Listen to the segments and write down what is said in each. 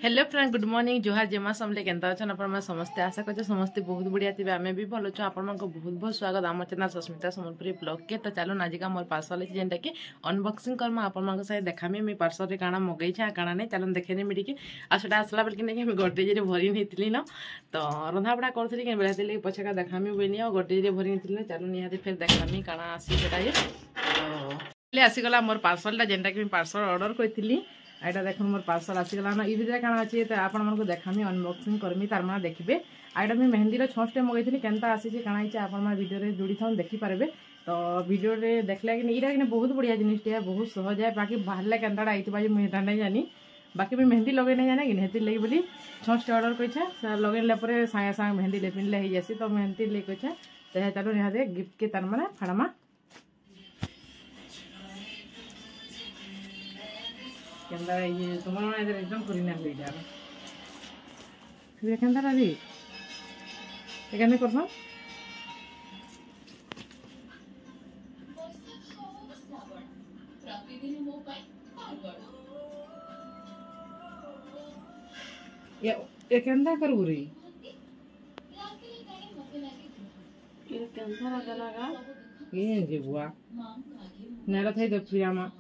Hello friend good morning जोहार जेमा समले Kenta अछन अपन समस्ते आशा कर समस्ते बहुत बढ़िया थे आमे भी भल अच्छे आपण बहुत बहुत स्वागत आम चैनल सस्मिता सम्बलपुरी ब्लॉग के तो चलो आज का मोर पार्सल है जेनटा कि अनबॉक्सिंग करमा आपण साथ देखामी मुझे पार्सल रे काଣା मगई काଣା नहीं चलो देखे मिडी के आसटा आसला बेल कि गोटेज भरी नहीं न तो रंधाबढ़ा करी कि बेला पछका देखामी बोली और गोटेज भरी नहीं चलो निहाती फिर देखामी काଣା आसी तो आसीगला मोर पार्सलटा जेनटा कि पार्सल ऑर्डर करी एटा देख मोर पार्सल आसीगला ना ये काଣା अच्छे तो आपको देखामी अनबॉक्सिंग करमी तार मैंने देखिए आईटा मुझे मेहंदी छटे मगई कांता आसी काଣା हे आप वीडियो जुड़ी था देखिपारे तो वीडियो देखला कि यहाँ कि बहुत बढ़िया जिनिसटे बहुत सहज है बाकी बाहर केन्ता आई मुझे नहीं जानी बाकी मुझे मेहंदी लगे नहीं जाना कि हेती लगे बोली छटे ऑर्डर कर लगेला सागे सागे मेहंदी पिंधले हो जासी तो मेहंदी ले कहे तो चलो निहाते गिफ्ट के तार मैंने फाड़मा केंदा ये तुम एकदम करना हुई फिर केंदा रही एखाने करना ये केंदा करू रे ये केंदा लगा ये जे बुआ नेला थे तो प्रियामा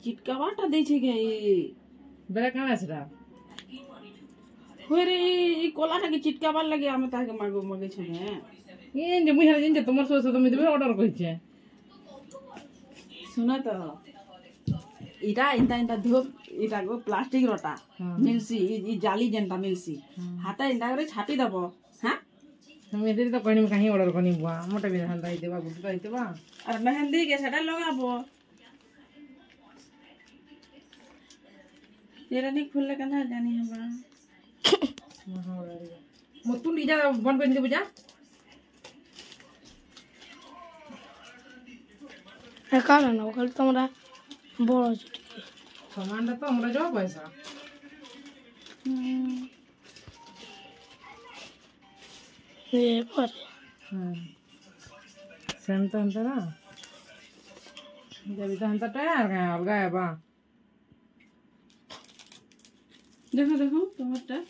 चिटकावाटा दे छे के बेला काना छरा होय रे ई कोलाटा के चिटकावार लगे हम ताके मागो मगे छे ये जे मुई हर जे तमर सो तुम देबे ऑर्डर कहि छे सुना तो इटा इंता इंता धोप इटा गो प्लास्टिक रोटा मिलसी ई जाली जेंटा मिलसी हाता इंता करे छापी दबो हां हम एदे तो कहनी कहीं ऑर्डर करनी बुआ मोटा भी हंदा ही देबा गुड कहि देबा और मेहंदी के सेटा लगाबो तेरा नहीं खुलले कना जानी हमरा मोतु लीजा बन बन देबो जा ए काला ना कल तमरा बड़ छुटी सामान तो हमरा जो पैसा ये पर सेम तो अंतरा जब तो अंतर टायर का अलगा है बा देखो देखो टमाटर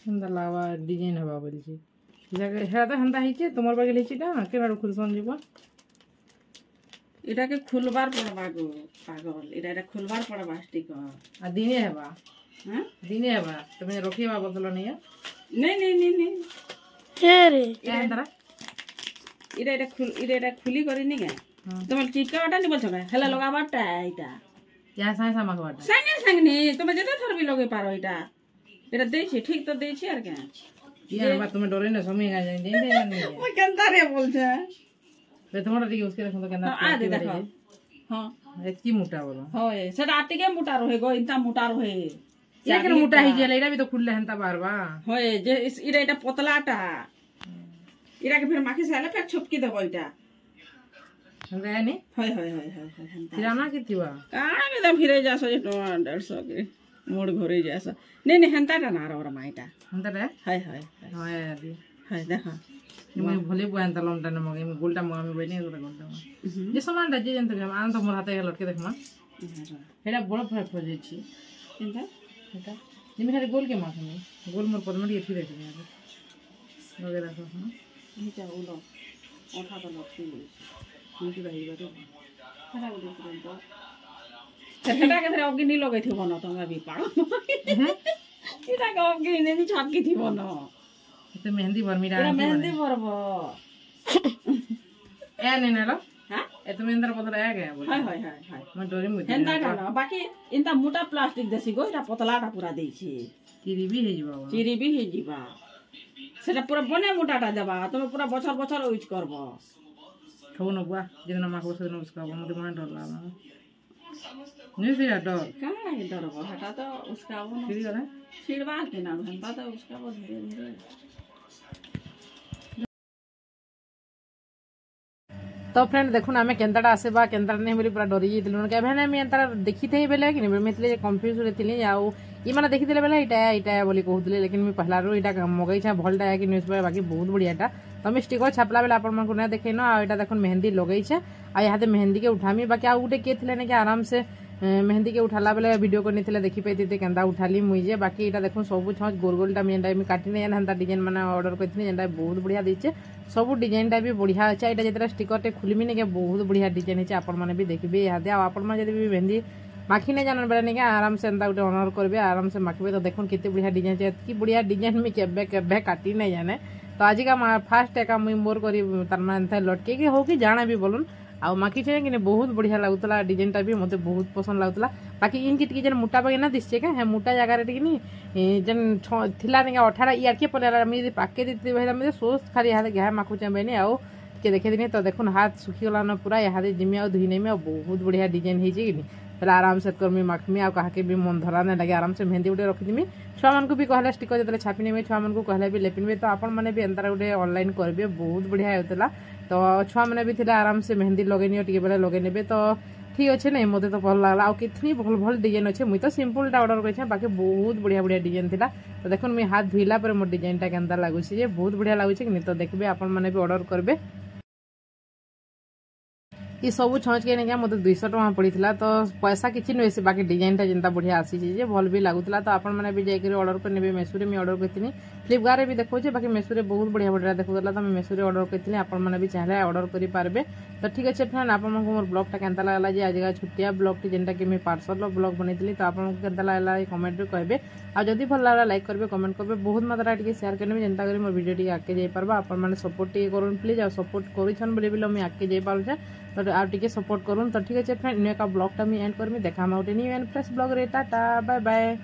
सुंदर लावा डिजाइन हवा बोली छी जगह हेरा तो हंदा हिचे तुमर बागे लेचिटा केना खुलसन जीवा इटा के खुलबार पड़बा गो पागल इटा खुलबार पड़बा स्टिक आ दिने हेबा हां दिने हेबा तुमे रखिबा बदलो नहीं नहीं ए रे क्या अंतरा इटा खुली करिनी के तुम चिटकावाटा नहीं बोल छका हेला लगाबाटा इटा या साई सा मगवाटा संगे संग नहीं तुम जेते थर भी लगे पारो इटा दे छी ठीक तो दे छी यार के ये बात तुम्हें डरे ना समय आ जाए नहीं मैं केंता रे बोल छे वे तुम्हारा ठीक उसके देखो तो कहना आ दे देखो हां इतनी मोटा बोलो होय सेटा आटिके मोटा रहे गो इंता मोटा रहे ये के मोटा ही जेला इरा भी तो खुलले हंता बारबा होय जे इटा पतलाटा इरा के फिर माखी साले फेर छुपकी देबो इटा हंगा नहीं होय किराना की थीवा काना के दम फिरे जासो जे 150 के मोड़ घोरे जासो नहीं हंताटा ना रो माइटा हंता रे हाय दी हाय देखा मैं भले बुआन तलम तने मगे मैं गोल्टा मगा में बने तो गोल्टा ये सामान दा जे जंत के आन तो मोर हाथे लटके देखमा एटा बड़ फरक हो जाई छी एंता एटा जिमे खाली गोल के माथ में गोल मोर पदमा ये ठीक है यार लगे रखो हां ये जा उलो ओठा तो लटकी नीचे रही बारे खरा उडे तुरंत सेटा के अग्नि नहीं लगे थे बनो तो भी पागल इटा के अग्नि नहीं छापकी थी बनो तो मेहंदी भरमीरा मेहंदी भरबो ए नहीं ना लो हां ए तुम अंदर पत्थर आ गया बोल हाय मैं डोरी मुझे हेंदा ना बाकी इंता मोटा प्लास्टिक देसी गो इटा पतलाटा पूरा देई छी चिरी भी हे जीवा सेटा पूरा बने मोटाटा देबा तुम पूरा बछर यूज करबो खौ न बुआ दिन मा को से न उसका मते मान डर लागा नहीं फिर डर कहां है डरबो हटा तो उसका वो फिर गला छिड़वा के ना घंटा तो उसका वो धीरे धीरे तो फ्रेंड देखुन आम केन्ता आसवा केन्ता नहीं बोली पूरा डरी जाइलु क्या भाई आम एंता देखी थे बेले कि मैं कंफ्यूज होती आउ ये मैंने देखी बेले इटा बोली कहते लेकिन मुझे पहला यहाँ मगई भलटा कि न्यूज पेपर बाकी बहुत बढ़िया तो मुझे स्टिकर छापला बेले आपको देखे न आटा देख मेहंदी लगे यहाँ मेहंदी के उठामी बाकी आउ गोटे किए थे आराम से मेहंदी के उठाला बेले वीडियो करनी देखी पाई केन्ता उठाली मुझे बाकी यहाँ देखो सब छच गोल गोलटा मुझे काटी नहीं जाना डिजाइन मैंने ऑर्डर करती जेनटा बहुत बढ़िया देचे सब डिजाइनटा भी बढ़िया अच्छे यहाँ जो स्टिकर खुलमी नहीं बहुत बढ़िया डिजाइन है आपण भी देखिए यहाँ आपण मैंने भी मेहंदी माखी नहीं जान बेले नहीं आराम से एंता गोटे ऑनर करेंगे आराम से माखिबे तो देखो कितने बढ़िया डिजाइन कि बढ़िया डिजाइन मुझे केबे काटी नहीं जाने तो आज का फास्ट एका मुई मोर करी तार लटके कि हो कि जाना भी बोलून आ माखी कि बहुत बढ़िया लगुला डिजाइनटा भी मत बहुत पसंद लगुला बाकी इनकी टी मोटा बागे ना दिशे क्या मोटा जगार जेन थिला नहीं अठाड़ा इे पड़े पाके दी मुझे सोच खाली यहाँ घा माखुचे बेनी आउ के देखे दिन तो देखो हाथ सुखीगला न पूरा यहाँ जिमी आ धुई नेमी बहुत बढ़िया डिजाइन होगी पहले आराम से करमी माखमी आ कहा भी मन धरा नहीं लगे आराम से मेहंदी गोटे रखीदेमी छुआ मान भी कहले स्टिकर जो छापी नेमी छुआ मान कहले भी लेपिनबे तो आपण मैंने भी एंतार गोटे ऑनलाइन करेंगे बहुत बढ़िया होता तो छुआ मैंने भी थे आराम से मेहंदी लगे टे बेले लगे ने तो ठीक अच्छे नहीं मत तो भल लगला कितनी भल भल डिजाइन अच्छे मुझे तो सिंपलटा ऑर्डर कर बाकी बहुत बढ़िया बढ़िया डिजाइन था तो देखो मुझे हाथ धोला पर मोर डिजाइनटा केन्ता लगुच बहुत बढ़िया लगुच कि तो देखिए आपण मैंने भी ऑर्डर करेंगे ये सब छच के नहीं मतलब 200 टଙ୍କା पड़ा तो पैसा किसी नुहे से बाकी डिजाइनटा जिनता बढ़िया आसी भल भी लगुला तो आपण मैंने भी जाकर ऑर्डर करने मेसो में ऑर्डर करती फ्लिपकार्ट भी देखो बाकी मेसो बहुत बढ़िया बढ़िया देखा तो मेसो ऑर्डर करती आपण मैंने भी चाहिए ऑर्डर करेंगे तो ठीक अच्छे फ्रेंड आप मोर ब्लॉगटा केन्ता लगला आज का छुटिया ब्लॉगटी जेनटा कि मुझे पार्सल ब्लॉग बनई तो आपको केन्ता लगला कमेंट कहे आ जदि भल लगला लाइक करेंगे कमेंट करेंगे बहुत मात्रा शेयर करेंगे जेनता कर मोर वीडियो टी आगे जापर आप सपोर्ट टे कर प्लीज आ सपोर्ट करूछन बोले मुझे आगे जापारे तो आगे सपोर्ट करूँ तो ठीक है फ्रेंड न्यू का ब्लॉगटा मुझे एंड करमी देखा गोटे न्यू एंड फ्रेश ब्लॉग रे टाटा बाय बाय।